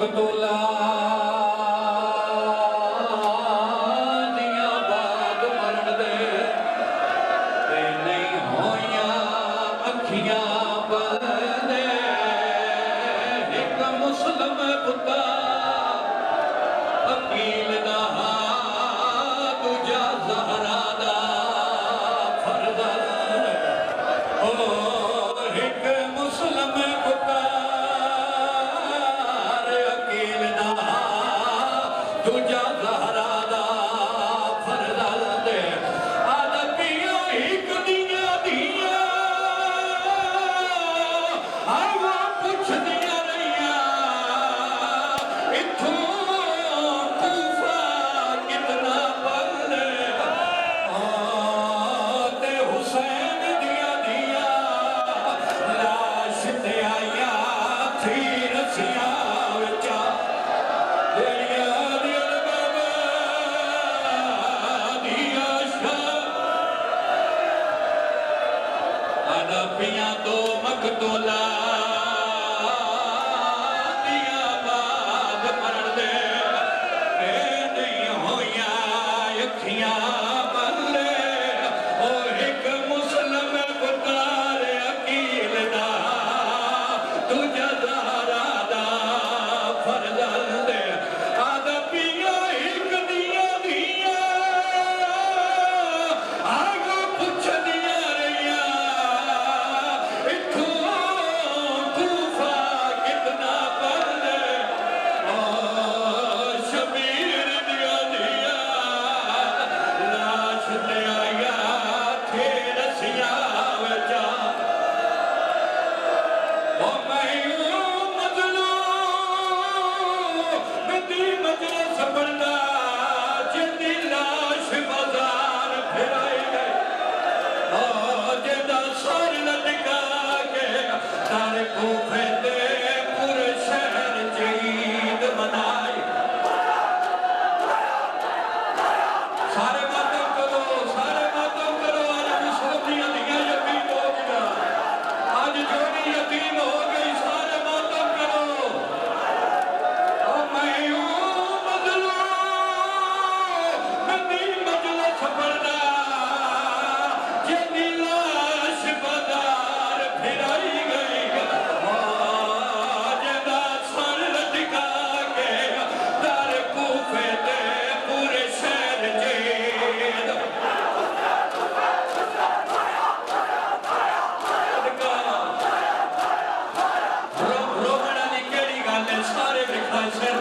मकतूला दिया बाद मरण दे ते नहीं होया अखियां बंदे एक मुस्लिम पुता अकील दा दूजा ज़हरा दा फर्जंद और एक मुस्लिम पुता अकील दा दूजा ज़हरा दा फर्जंद आदा पिया एक दिया दिया आवा पुछ दिया रहिया इथों पिया तो मकतूला दिया बाद मरण दे नहीं होया अखियां बंदे और एक मुस्लिम पुकार अकील दा दूजा ज़हरा दा फर्जंद आदा पिया एक दिया दिया आगा पुछ दिया रहिया सारे